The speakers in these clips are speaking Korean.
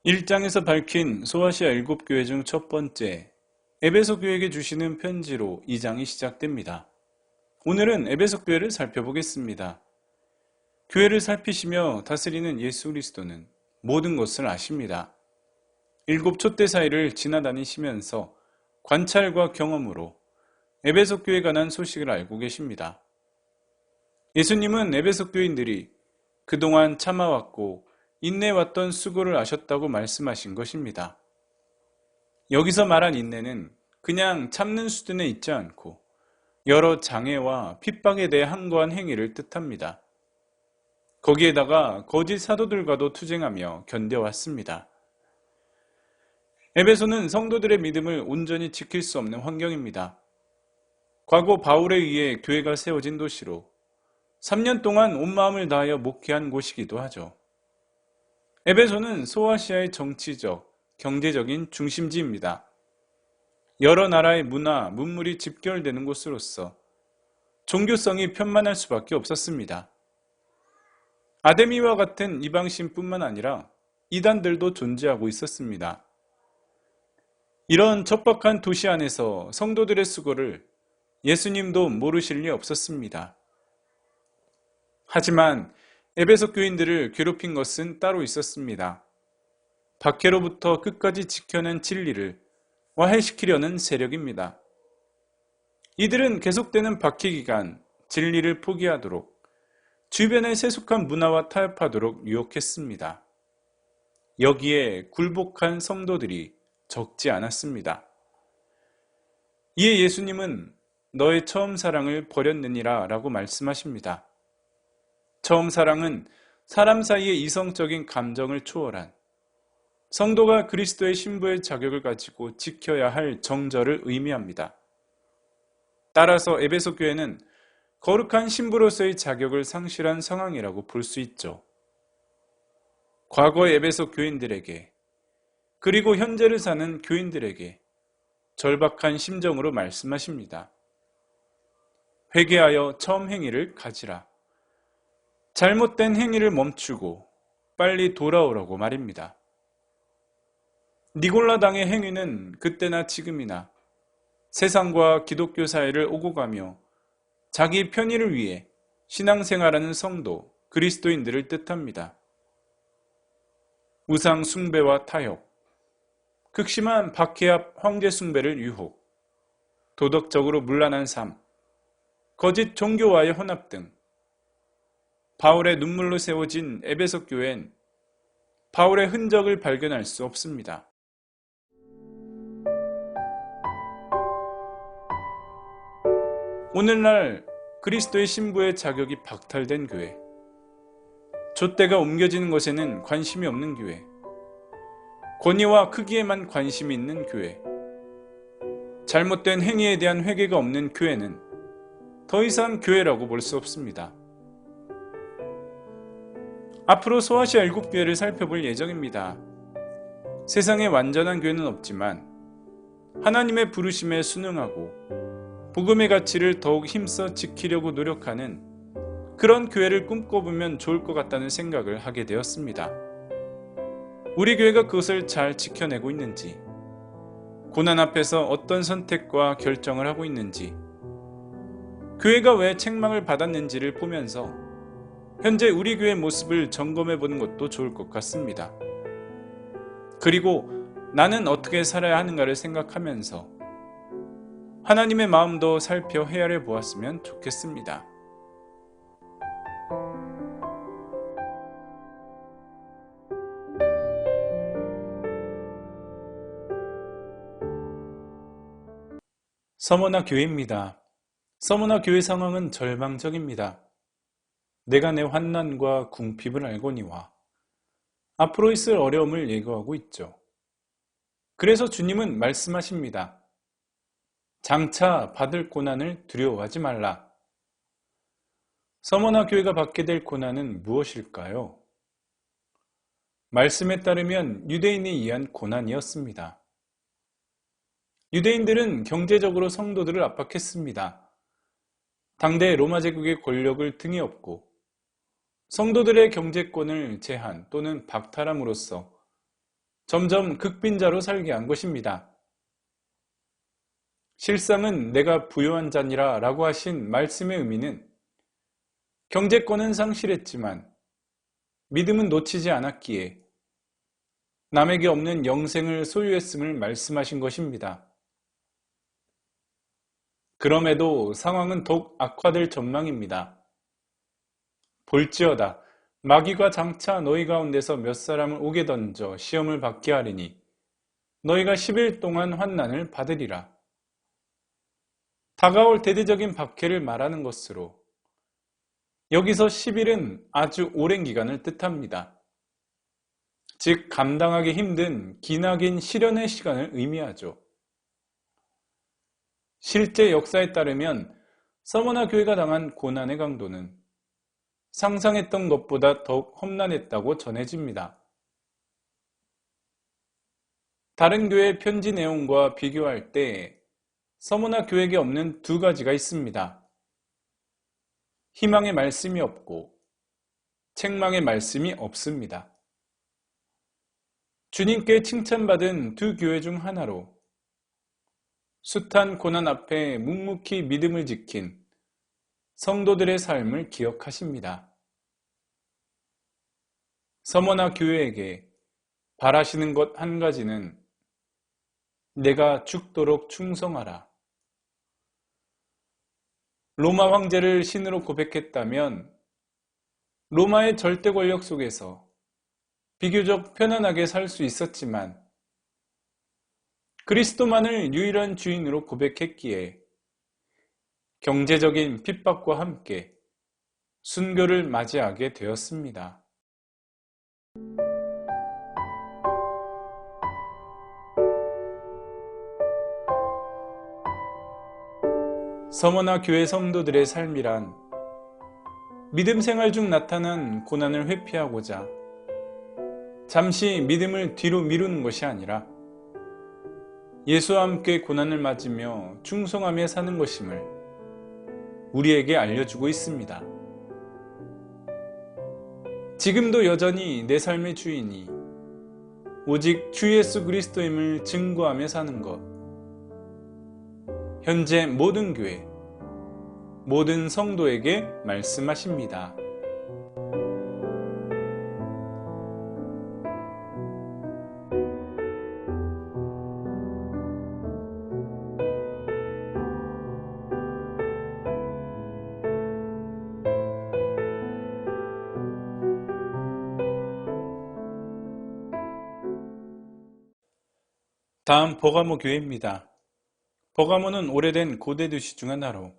1장에서 밝힌 소아시아 7교회 중 첫 번째, 에베소 교회에게 주시는 편지로 2장이 시작됩니다. 오늘은 에베소 교회를 살펴보겠습니다. 교회를 살피시며 다스리는 예수 그리스도는 모든 것을 아십니다. 7 촛대 사이를 지나다니시면서 관찰과 경험으로 에베소 교회에 관한 소식을 알고 계십니다. 예수님은 에베소 교인들이 그동안 참아왔고 인내해왔던 수고를 아셨다고 말씀하신 것입니다. 여기서 말한 인내는 그냥 참는 수준에 있지 않고 여러 장애와 핍박에 대해 항거한 행위를 뜻합니다. 거기에다가 거짓 사도들과도 투쟁하며 견뎌왔습니다. 에베소는 성도들의 믿음을 온전히 지킬 수 없는 환경입니다. 과거 바울에 의해 교회가 세워진 도시로 3년 동안 온 마음을 다하여 목회한 곳이기도 하죠. 에베소는 소아시아의 정치적, 경제적인 중심지입니다. 여러 나라의 문화, 문물이 집결되는 곳으로서 종교성이 편만할 수밖에 없었습니다. 아데미와 같은 이방신뿐만 아니라 이단들도 존재하고 있었습니다. 이런 척박한 도시 안에서 성도들의 수고를 예수님도 모르실 리 없었습니다. 하지만 에베소 교인들을 괴롭힌 것은 따로 있었습니다. 박해로부터 끝까지 지켜낸 진리를 와해시키려는 세력입니다. 이들은 계속되는 박해 기간 진리를 포기하도록 주변의 세속한 문화와 타협하도록 유혹했습니다. 여기에 굴복한 성도들이 적지 않았습니다. 이에 예수님은 너의 처음 사랑을 버렸느니라 라고 말씀하십니다. 처음 사랑은 사람 사이의 이성적인 감정을 초월한 성도가 그리스도의 신부의 자격을 가지고 지켜야 할 정절을 의미합니다. 따라서 에베소 교회는 거룩한 신부로서의 자격을 상실한 상황이라고 볼 수 있죠. 과거의 에베소 교인들에게 그리고 현재를 사는 교인들에게 절박한 심정으로 말씀하십니다. 회개하여 처음 행위를 가지라. 잘못된 행위를 멈추고 빨리 돌아오라고 말입니다. 니골라당의 행위는 그때나 지금이나 세상과 기독교 사이를 오고 가며 자기 편의를 위해 신앙생활하는 성도, 그리스도인들을 뜻합니다. 우상 숭배와 타협, 극심한 박해 앞 황제 숭배를 유혹, 도덕적으로 문란한 삶, 거짓 종교와의 혼합 등 바울의 눈물로 세워진 에베소 교회엔 바울의 흔적을 발견할 수 없습니다. 오늘날 그리스도의 신부의 자격이 박탈된 교회, 촛대가 옮겨지는 것에는 관심이 없는 교회, 권위와 크기에만 관심이 있는 교회, 잘못된 행위에 대한 회개가 없는 교회는 더 이상 교회라고 볼 수 없습니다. 앞으로 소아시아 7교회를 살펴볼 예정입니다. 세상에 완전한 교회는 없지만 하나님의 부르심에 순응하고 복음의 가치를 더욱 힘써 지키려고 노력하는 그런 교회를 꿈꿔보면 좋을 것 같다는 생각을 하게 되었습니다. 우리 교회가 그것을 잘 지켜내고 있는지, 고난 앞에서 어떤 선택과 결정을 하고 있는지, 교회가 왜 책망을 받았는지를 보면서 현재 우리 교회의 모습을 점검해 보는 것도 좋을 것 같습니다. 그리고 나는 어떻게 살아야 하는가를 생각하면서 하나님의 마음도 살펴 헤아려 보았으면 좋겠습니다. 서머나 교회입니다. 서머나 교회 상황은 절망적입니다. 내가 내 환난과 궁핍을 알거니와 앞으로 있을 어려움을 예고하고 있죠. 그래서 주님은 말씀하십니다. 장차 받을 고난을 두려워하지 말라. 서머나 교회가 받게 될 고난은 무엇일까요? 말씀에 따르면 유대인에 의한 고난이었습니다. 유대인들은 경제적으로 성도들을 압박했습니다. 당대 로마 제국의 권력을 등에 업고 성도들의 경제권을 제한 또는 박탈함으로써 점점 극빈자로 살게 한 것입니다. 실상은 내가 부요한 자니라 라고 하신 말씀의 의미는 경제권은 상실했지만 믿음은 놓치지 않았기에 남에게 없는 영생을 소유했음을 말씀하신 것입니다. 그럼에도 상황은 더욱 악화될 전망입니다. 볼지어다 마귀가 장차 너희 가운데서 몇 사람을 옥에 던져 시험을 받게 하리니 너희가 10일 동안 환난을 받으리라. 다가올 대대적인 박해를 말하는 것으로 여기서 10일은 아주 오랜 기간을 뜻합니다. 즉 감당하기 힘든 기나긴 시련의 시간을 의미하죠. 실제 역사에 따르면 서머나 교회가 당한 고난의 강도는 상상했던 것보다 더욱 험난했다고 전해집니다. 다른 교회의 편지 내용과 비교할 때 서머나 교회에게 없는 두 가지가 있습니다. 희망의 말씀이 없고 책망의 말씀이 없습니다. 주님께 칭찬받은 두 교회 중 하나로 숱한 고난 앞에 묵묵히 믿음을 지킨 성도들의 삶을 기억하십니다. 서머나 교회에게 바라시는 것 한 가지는 내가 죽도록 충성하라. 로마 황제를 신으로 고백했다면 로마의 절대 권력 속에서 비교적 편안하게 살 수 있었지만 그리스도만을 유일한 주인으로 고백했기에 경제적인 핍박과 함께 순교를 맞이하게 되었습니다. 서머나 교회 성도들의 삶이란 믿음 생활 중 나타난 고난을 회피하고자 잠시 믿음을 뒤로 미루는 것이 아니라 예수와 함께 고난을 맞으며 충성하며 사는 것임을 우리에게 알려주고 있습니다. 지금도 여전히 내 삶의 주인이 오직 주 예수 그리스도임을 증거하며 사는 것, 현재 모든 교회, 모든 성도에게 말씀하십니다. 다음 버가모 교회입니다. 버가모는 오래된 고대 도시 중 하나로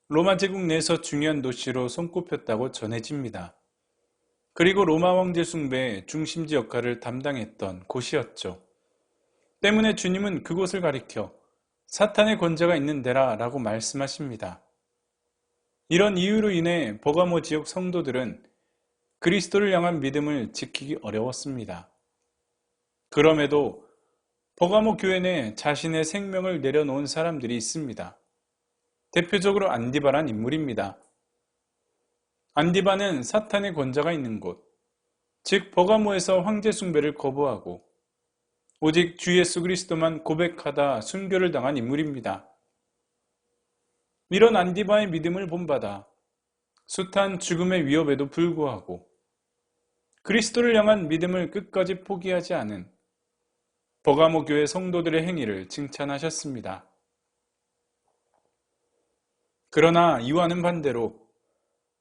로마 제국 내에서 중요한 도시로 손꼽혔다고 전해집니다. 그리고 로마 황제 숭배의 중심지 역할을 담당했던 곳이었죠. 때문에 주님은 그곳을 가리켜 사탄의 권세가 있는 데라 라고 말씀하십니다. 이런 이유로 인해 버가모 지역 성도들은 그리스도를 향한 믿음을 지키기 어려웠습니다. 그럼에도 버가모 교회 내 자신의 생명을 내려놓은 사람들이 있습니다. 대표적으로 안디바란 인물입니다. 안디바는 사탄의 권자가 있는 곳, 즉 버가모에서 황제 숭배를 거부하고 오직 주 예수 그리스도만 고백하다 순교를 당한 인물입니다. 이런 안디바의 믿음을 본받아 숱한 죽음의 위협에도 불구하고 그리스도를 향한 믿음을 끝까지 포기하지 않은 버가모 교회 성도들의 행위를 칭찬하셨습니다. 그러나 이와는 반대로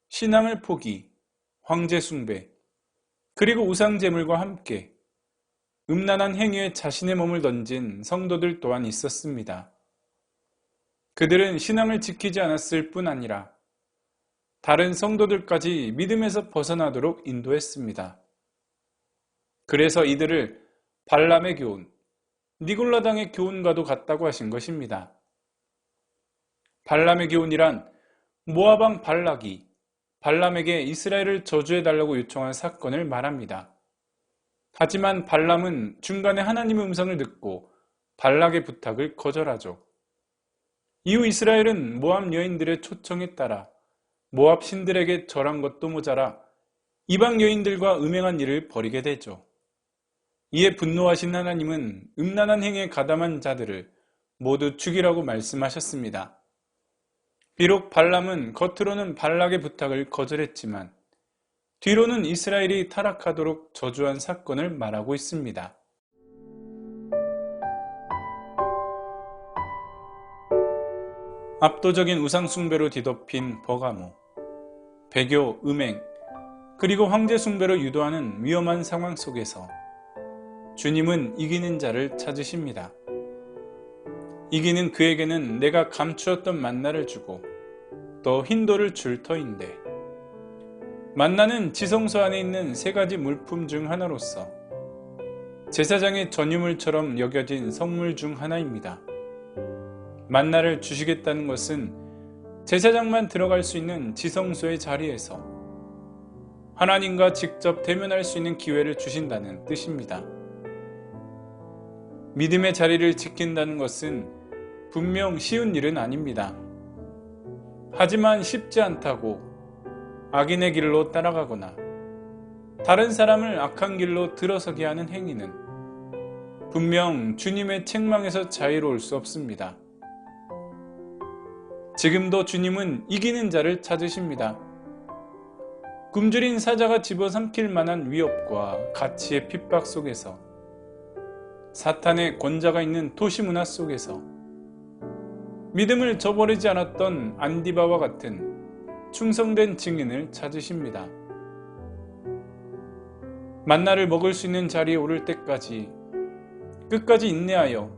신앙을 포기, 황제 숭배, 그리고 우상제물과 함께 음란한 행위에 자신의 몸을 던진 성도들 또한 있었습니다. 그들은 신앙을 지키지 않았을 뿐 아니라 다른 성도들까지 믿음에서 벗어나도록 인도했습니다. 그래서 이들을 발람의 교훈, 니골라당의 교훈과도 같다고 하신 것입니다. 발람의 교훈이란 모압 왕 발락이 발람에게 이스라엘을 저주해달라고 요청한 사건을 말합니다. 하지만 발람은 중간에 하나님의 음성을 듣고 발락의 부탁을 거절하죠. 이후 이스라엘은 모압 여인들의 초청에 따라 모압 신들에게 절한 것도 모자라 이방 여인들과 음행한 일을 벌이게 되죠. 이에 분노하신 하나님은 음란한 행에 가담한 자들을 모두 죽이라고 말씀하셨습니다. 비록 발람은 겉으로는 발락의 부탁을 거절했지만 뒤로는 이스라엘이 타락하도록 저주한 사건을 말하고 있습니다. 압도적인 우상숭배로 뒤덮인 버가모, 배교, 음행, 그리고 황제숭배로 유도하는 위험한 상황 속에서 주님은 이기는 자를 찾으십니다. 이기는 그에게는 내가 감추었던 만나를 주고 또 흰돌을 줄 터인데, 만나는 지성소 안에 있는 세 가지 물품 중 하나로서 제사장의 전유물처럼 여겨진 성물 중 하나입니다. 만나를 주시겠다는 것은 제사장만 들어갈 수 있는 지성소의 자리에서 하나님과 직접 대면할 수 있는 기회를 주신다는 뜻입니다. 믿음의 자리를 지킨다는 것은 분명 쉬운 일은 아닙니다. 하지만 쉽지 않다고 악인의 길로 따라가거나 다른 사람을 악한 길로 들어서게 하는 행위는 분명 주님의 책망에서 자유로울 수 없습니다. 지금도 주님은 이기는 자를 찾으십니다. 굶주린 사자가 집어삼킬 만한 위협과 가치의 핍박 속에서, 사탄의 권자가 있는 도시 문화 속에서 믿음을 저버리지 않았던 안디바와 같은 충성된 증인을 찾으십니다. 만나를 먹을 수 있는 자리에 오를 때까지 끝까지 인내하여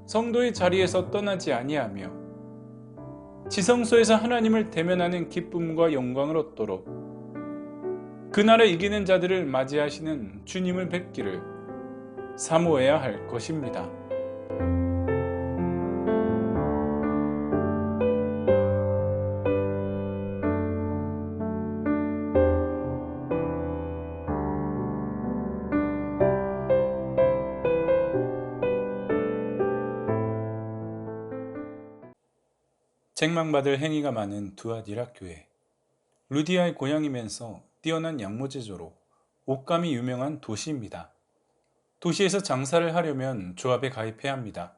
성도의 자리에서 떠나지 아니하며 지성소에서 하나님을 대면하는 기쁨과 영광을 얻도록 그날에 이기는 자들을 맞이하시는 주님을 뵙기를 사모해야 할 것입니다. 책망받을 행위가 많은 두아디라 교회. 루디아의 고향이면서 뛰어난 양모제조로 옷감이 유명한 도시입니다. 도시에서 장사를 하려면 조합에 가입해야 합니다.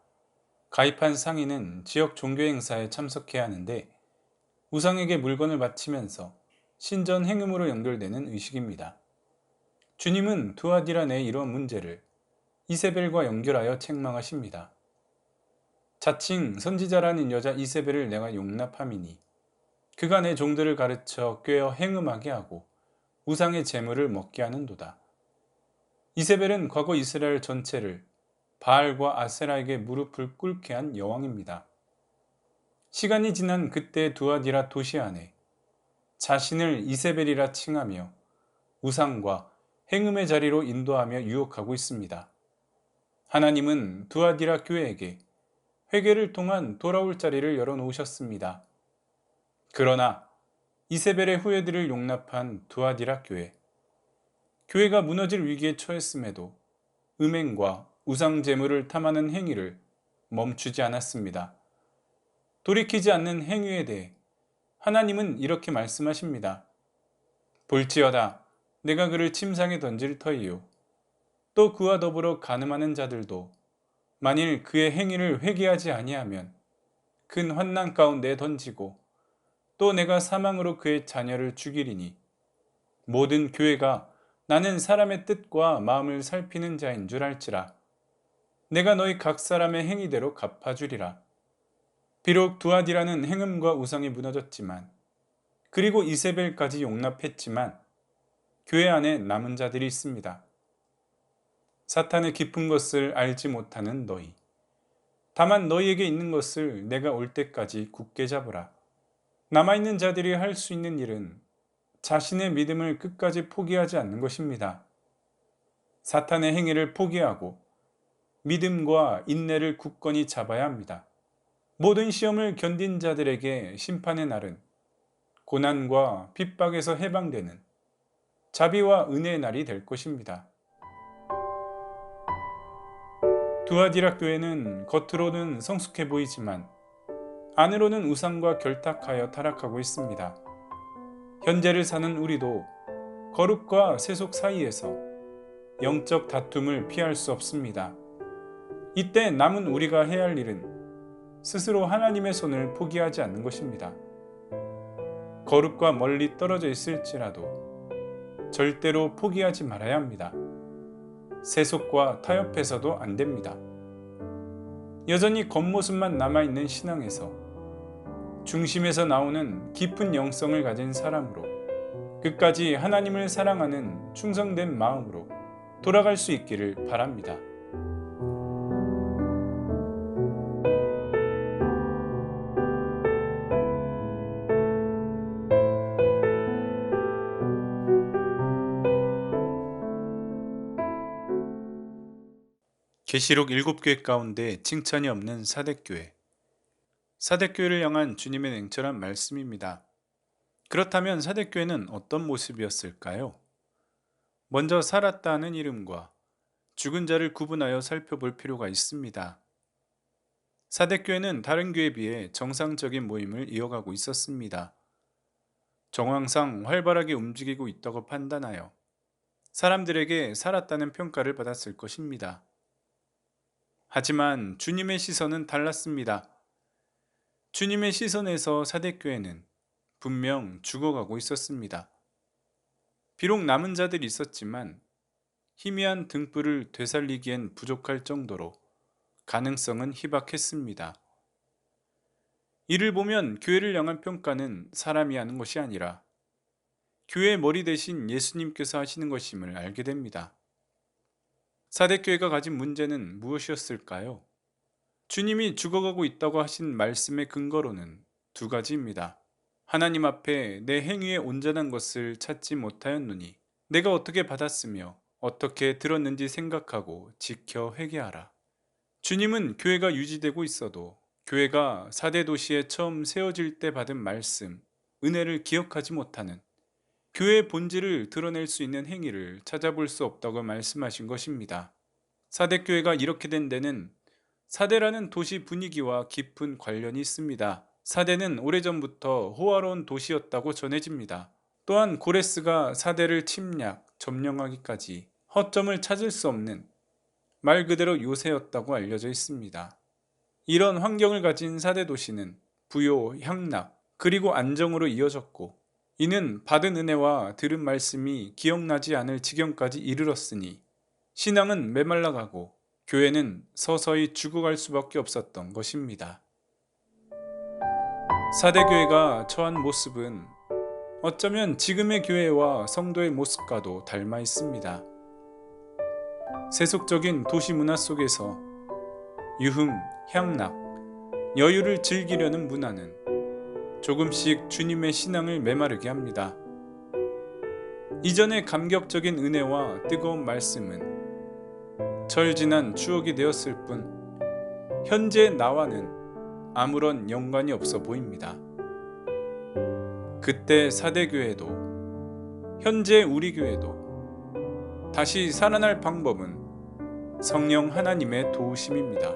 가입한 상인은 지역 종교 행사에 참석해야 하는데 우상에게 물건을 바치면서 신전 행음으로 연결되는 의식입니다. 주님은 두아디라 내 이러한 문제를 이세벨과 연결하여 책망하십니다. 자칭 선지자라는 여자 이세벨을 내가 용납함이니 그가 내 종들을 가르쳐 꾀어 행음하게 하고 우상의 재물을 먹게 하는도다. 이세벨은 과거 이스라엘 전체를 바알과 아세라에게 무릎을 꿇게 한 여왕입니다. 시간이 지난 그때 두아디라 도시 안에 자신을 이세벨이라 칭하며 우상과 행음의 자리로 인도하며 유혹하고 있습니다. 하나님은 두아디라 교회에게 회개를 통한 돌아올 자리를 열어놓으셨습니다. 그러나 이세벨의 후예들을 용납한 두아디라 교회. 교회가 무너질 위기에 처했음에도 음행과 우상 제물을 탐하는 행위를 멈추지 않았습니다. 돌이키지 않는 행위에 대해 하나님은 이렇게 말씀하십니다. 볼지어다 내가 그를 침상에 던질 터이요. 또 그와 더불어 간음하는 자들도 만일 그의 행위를 회개하지 아니하면 큰 환난 가운데 던지고 또 내가 사망으로 그의 자녀를 죽이리니 모든 교회가 나는 사람의 뜻과 마음을 살피는 자인 줄 알지라. 내가 너희 각 사람의 행위대로 갚아주리라. 비록 두아디라는 행음과 우상이 무너졌지만 그리고 이세벨까지 용납했지만 교회 안에 남은 자들이 있습니다. 사탄의 깊은 것을 알지 못하는 너희. 다만 너희에게 있는 것을 내가 올 때까지 굳게 잡으라. 남아있는 자들이 할 수 있는 일은 자신의 믿음을 끝까지 포기하지 않는 것입니다. 사탄의 행위를 포기하고 믿음과 인내를 굳건히 잡아야 합니다. 모든 시험을 견딘 자들에게 심판의 날은 고난과 핍박에서 해방되는 자비와 은혜의 날이 될 것입니다. 두아디라 교회는 겉으로는 성숙해 보이지만 안으로는 우상과 결탁하여 타락하고 있습니다. 현재를 사는 우리도 거룩과 세속 사이에서 영적 다툼을 피할 수 없습니다. 이때 남은 우리가 해야 할 일은 스스로 하나님의 손을 포기하지 않는 것입니다. 거룩과 멀리 떨어져 있을지라도 절대로 포기하지 말아야 합니다. 세속과 타협해서도 안 됩니다. 여전히 겉모습만 남아있는 신앙에서 중심에서 나오는 깊은 영성을 가진 사람으로 끝까지 하나님을 사랑하는 충성된 마음으로 돌아갈 수 있기를 바랍니다. 계시록 7교회 가운데 칭찬이 없는 사대교회. 사대교회를 향한 주님의 냉철한 말씀입니다. 그렇다면 사대교회는 어떤 모습이었을까요? 먼저 살았다는 이름과 죽은 자를 구분하여 살펴볼 필요가 있습니다. 사대교회는 다른 교회에 비해 정상적인 모임을 이어가고 있었습니다. 정황상 활발하게 움직이고 있다고 판단하여 사람들에게 살았다는 평가를 받았을 것입니다. 하지만 주님의 시선은 달랐습니다. 주님의 시선에서 사대교회는 분명 죽어가고 있었습니다. 비록 남은 자들이 있었지만 희미한 등불을 되살리기엔 부족할 정도로 가능성은 희박했습니다. 이를 보면 교회를 향한 평가는 사람이 하는 것이 아니라 교회의 머리 대신 예수님께서 하시는 것임을 알게 됩니다. 사대교회가 가진 문제는 무엇이었을까요? 주님이 죽어가고 있다고 하신 말씀의 근거로는 두 가지입니다. 하나님 앞에 내 행위의 온전한 것을 찾지 못하였노니 내가 어떻게 받았으며 어떻게 들었는지 생각하고 지켜 회개하라. 주님은 교회가 유지되고 있어도 교회가 사대 도시에 처음 세워질 때 받은 말씀, 은혜를 기억하지 못하는 교회의 본질을 드러낼 수 있는 행위를 찾아볼 수 없다고 말씀하신 것입니다. 사대교회가 이렇게 된 데는 사대라는 도시 분위기와 깊은 관련이 있습니다. 사대는 오래전부터 호화로운 도시였다고 전해집니다. 또한 고레스가 사대를 침략, 점령하기까지 허점을 찾을 수 없는 말 그대로 요새였다고 알려져 있습니다. 이런 환경을 가진 사대 도시는 부요, 향락, 그리고 안정으로 이어졌고 이는 받은 은혜와 들은 말씀이 기억나지 않을 지경까지 이르렀으니 신앙은 메말라가고 교회는 서서히 죽어갈 수밖에 없었던 것입니다. 사대교회가 처한 모습은 어쩌면 지금의 교회와 성도의 모습과도 닮아 있습니다. 세속적인 도시 문화 속에서 유흥, 향락, 여유를 즐기려는 문화는 조금씩 주님의 신앙을 메마르게 합니다. 이전의 감격적인 은혜와 뜨거운 말씀은 절지난 추억이 되었을 뿐 현재의 나와는 아무런 연관이 없어 보입니다. 그때 사대교회도 현재 우리 교회도 다시 살아날 방법은 성령 하나님의 도우심입니다.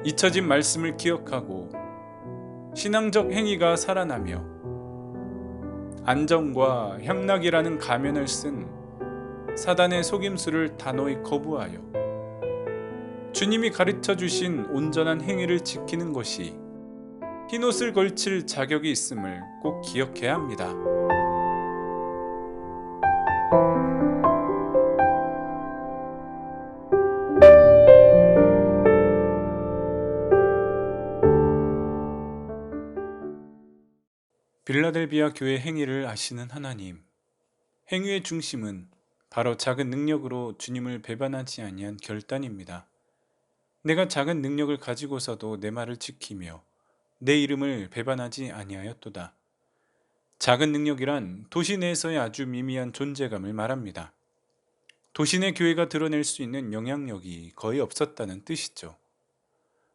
잊혀진 말씀을 기억하고 신앙적 행위가 살아나며 안정과 향락이라는 가면을 쓴 사단의 속임수를 단호히 거부하여 주님이 가르쳐 주신 온전한 행위를 지키는 것이 흰옷을 걸칠 자격이 있음을 꼭 기억해야 합니다. 빌라델비아 교회 행위를 아시는 하나님, 행위의 중심은 바로 작은 능력으로 주님을 배반하지 아니한 결단입니다. 내가 작은 능력을 가지고서도 내 말을 지키며 내 이름을 배반하지 아니하였도다. 작은 능력이란 도시 내에서의 아주 미미한 존재감을 말합니다. 도시 내 교회가 드러낼 수 있는 영향력이 거의 없었다는 뜻이죠.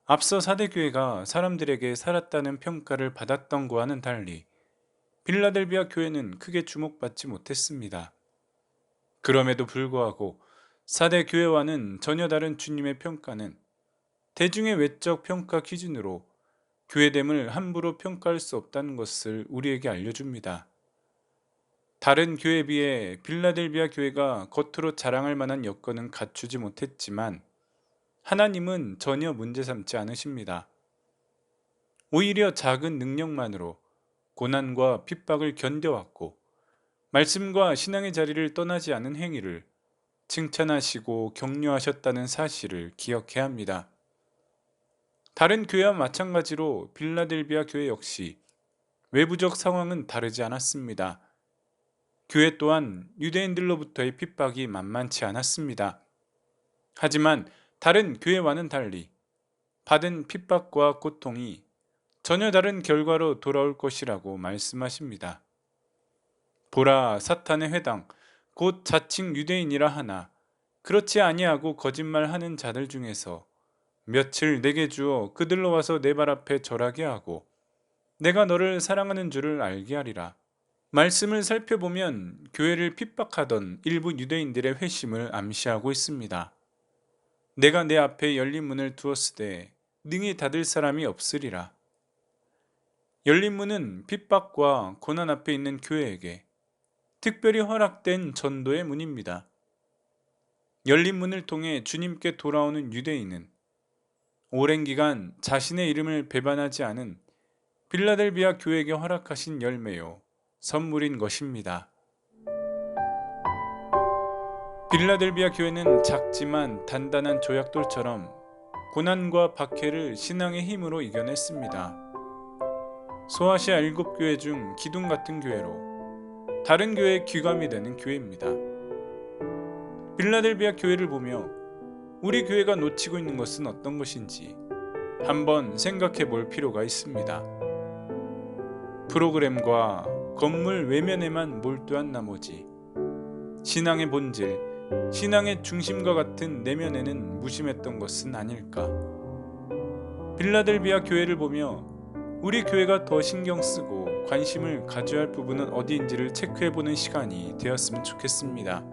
앞서 사대교회가 사람들에게 살았다는 평가를 받았던 것과는 달리 빌라델비아 교회는 크게 주목받지 못했습니다. 그럼에도 불구하고 사대교회와는 전혀 다른 주님의 평가는 대중의 외적 평가 기준으로 교회됨을 함부로 평가할 수 없다는 것을 우리에게 알려줍니다. 다른 교회에 비해 빌라델비아 교회가 겉으로 자랑할 만한 여건은 갖추지 못했지만 하나님은 전혀 문제 삼지 않으십니다. 오히려 작은 능력만으로 고난과 핍박을 견뎌왔고 말씀과 신앙의 자리를 떠나지 않은 행위를 칭찬하시고 격려하셨다는 사실을 기억해야 합니다. 다른 교회와 마찬가지로 빌라델비아 교회 역시 외부적 상황은 다르지 않았습니다. 교회 또한 유대인들로부터의 핍박이 만만치 않았습니다. 하지만 다른 교회와는 달리 받은 핍박과 고통이 전혀 다른 결과로 돌아올 것이라고 말씀하십니다. 보라, 사탄의 회당 곧 자칭 유대인이라 하나 그렇지 아니하고 거짓말하는 자들 중에서 며칠 내게 주어 그들로 와서 내 발 앞에 절하게 하고 내가 너를 사랑하는 줄을 알게 하리라. 말씀을 살펴보면 교회를 핍박하던 일부 유대인들의 회심을 암시하고 있습니다. 내가 내 앞에 열린 문을 두었으되 능히 닫을 사람이 없으리라. 열린 문은 핍박과 고난 앞에 있는 교회에게 특별히 허락된 전도의 문입니다. 열린 문을 통해 주님께 돌아오는 유대인은 오랜 기간 자신의 이름을 배반하지 않은 빌라델비아 교회에게 허락하신 열매요 선물인 것입니다. 빌라델비아 교회는 작지만 단단한 조약돌처럼 고난과 박해를 신앙의 힘으로 이겨냈습니다. 소아시아 7교회 중 기둥 같은 교회로 다른 교회의 귀감이 되는 교회입니다. 빌라델비아 교회를 보며 우리 교회가 놓치고 있는 것은 어떤 것인지 한번 생각해 볼 필요가 있습니다. 프로그램과 건물 외면에만 몰두한 나머지 신앙의 본질, 신앙의 중심과 같은 내면에는 무심했던 것은 아닐까. 빌라델비아 교회를 보며 우리 교회가 더 신경 쓰고 관심을 가져야 할 부분은 어디인지를 체크해보는 시간이 되었으면 좋겠습니다.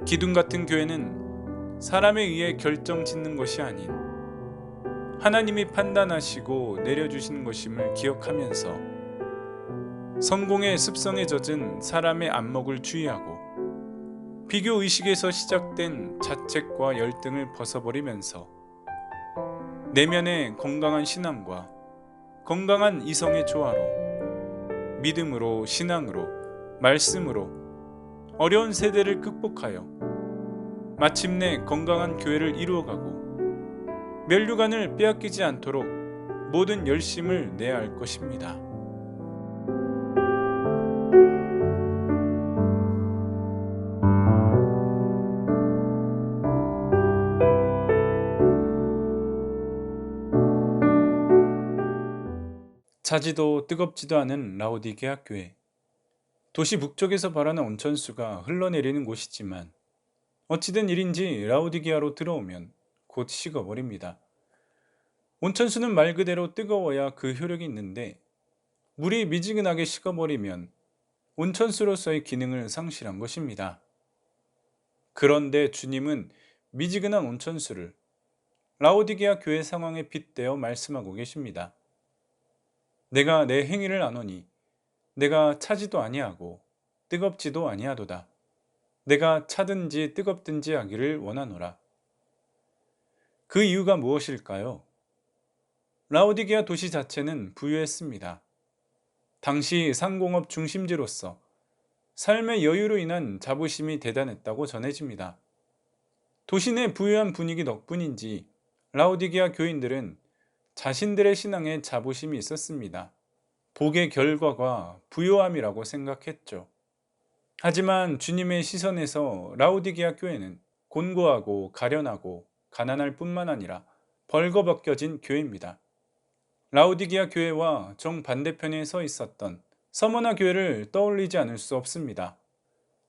기둥 같은 교회는 사람에 의해 결정 짓는 것이 아닌 하나님이 판단하시고 내려주시는 것임을 기억하면서 성공의 습성에 젖은 사람의 안목을 주의하고 비교 의식에서 시작된 자책과 열등을 벗어버리면서 내면의 건강한 신앙과 건강한 이성의 조화로 믿음으로 신앙으로 말씀으로 어려운 세대를 극복하여 마침내 건강한 교회를 이루어가고 면류관을 빼앗기지 않도록 모든 열심을 내야 할 것입니다. 차지도 뜨겁지도 않은 라오디게아 교회. 도시 북쪽에서 발하는 온천수가 흘러내리는 곳이지만 어찌된 일인지 라오디게아로 들어오면 곧 식어버립니다. 온천수는 말 그대로 뜨거워야 그 효력이 있는데 물이 미지근하게 식어버리면 온천수로서의 기능을 상실한 것입니다. 그런데 주님은 미지근한 온천수를 라오디게아 교회 상황에 빗대어 말씀하고 계십니다. 내가 내 행위를 아노니 내가 차지도 아니하고 뜨겁지도 아니하도다. 내가 차든지 뜨겁든지 하기를 원하노라. 그 이유가 무엇일까요? 라오디게아 도시 자체는 부유했습니다. 당시 상공업 중심지로서 삶의 여유로 인한 자부심이 대단했다고 전해집니다. 도시 내 부유한 분위기 덕분인지 라오디게아 교인들은 자신들의 신앙에 자부심이 있었습니다. 복의 결과가 부요함이라고 생각했죠. 하지만 주님의 시선에서 라오디게아 교회는 곤고하고 가련하고 가난할 뿐만 아니라 벌거벗겨진 교회입니다. 라오디게아 교회와 정반대편에 서 있었던 서머나 교회를 떠올리지 않을 수 없습니다.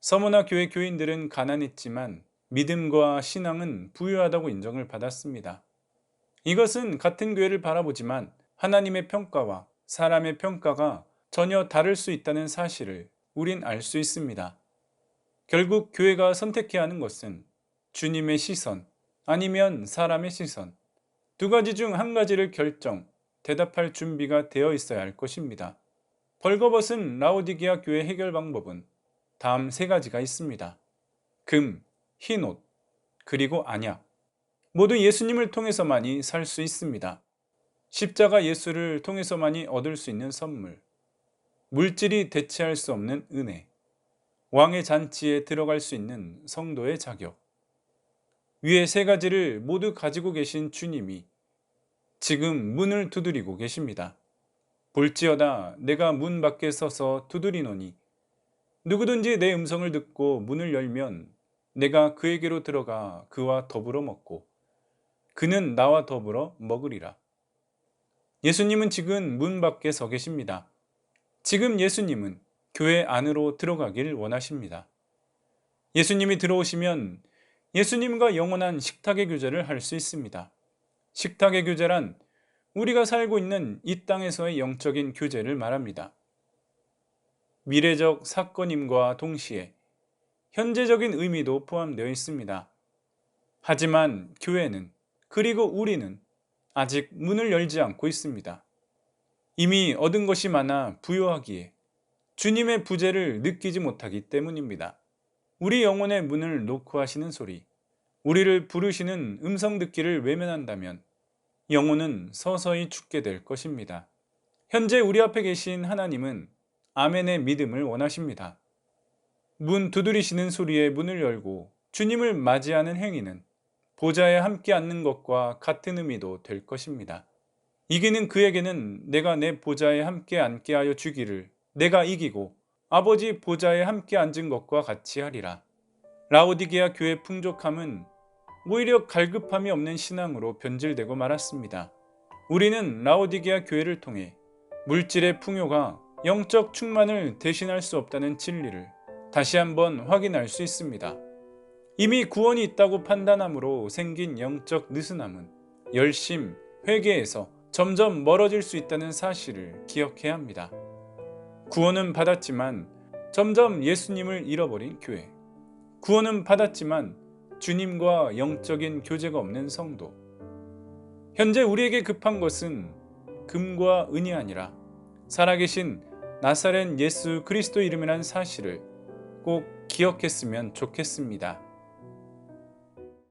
서머나 교회 교인들은 가난했지만 믿음과 신앙은 부유하다고 인정을 받았습니다. 이것은 같은 교회를 바라보지만 하나님의 평가와 사람의 평가가 전혀 다를 수 있다는 사실을 우린 알 수 있습니다. 결국 교회가 선택해야 하는 것은 주님의 시선 아니면 사람의 시선, 두 가지 중 한 가지를 대답할 준비가 되어 있어야 할 것입니다. 벌거벗은 라오디게아 교회 해결 방법은 다음 세 가지가 있습니다. 금, 흰옷, 그리고 안약. 모두 예수님을 통해서만이 살 수 있습니다. 십자가 예수를 통해서만이 얻을 수 있는 선물. 물질이 대체할 수 없는 은혜. 왕의 잔치에 들어갈 수 있는 성도의 자격. 위의 세 가지를 모두 가지고 계신 주님이 지금 문을 두드리고 계십니다. 볼지어다 내가 문 밖에 서서 두드리노니 누구든지 내 음성을 듣고 문을 열면 내가 그에게로 들어가 그와 더불어 먹고 그는 나와 더불어 먹으리라. 예수님은 지금 문 밖에 서 계십니다. 지금 예수님은 교회 안으로 들어가길 원하십니다. 예수님이 들어오시면 예수님과 영원한 식탁의 교제를 할 수 있습니다. 식탁의 교제란 우리가 살고 있는 이 땅에서의 영적인 교제를 말합니다. 미래적 사건임과 동시에 현재적인 의미도 포함되어 있습니다. 하지만 교회는, 그리고 우리는 아직 문을 열지 않고 있습니다. 이미 얻은 것이 많아 부요하기에 주님의 부재를 느끼지 못하기 때문입니다. 우리 영혼의 문을 놓고 하시는 소리, 우리를 부르시는 음성 듣기를 외면한다면 영혼은 서서히 죽게 될 것입니다. 현재 우리 앞에 계신 하나님은 아멘의 믿음을 원하십니다. 문 두드리시는 소리에 문을 열고 주님을 맞이하는 행위는 보좌에 함께 앉는 것과 같은 의미도 될 것입니다. 이기는 그에게는 내가 내 보좌에 함께 앉게 하여 주기를 내가 이기고 아버지 보좌에 함께 앉은 것과 같이 하리라. 라오디게아 교회의 풍족함은 오히려 갈급함이 없는 신앙으로 변질되고 말았습니다. 우리는 라오디게아 교회를 통해 물질의 풍요가 영적 충만을 대신할 수 없다는 진리를 다시 한번 확인할 수 있습니다. 이미 구원이 있다고 판단함으로 생긴 영적 느슨함은 열심, 회개에서 점점 멀어질 수 있다는 사실을 기억해야 합니다. 구원은 받았지만 점점 예수님을 잃어버린 교회. 구원은 받았지만 주님과 영적인 교제가 없는 성도. 현재 우리에게 급한 것은 금과 은이 아니라 살아계신 나사렛 예수 그리스도 이름이란 사실을 꼭 기억했으면 좋겠습니다.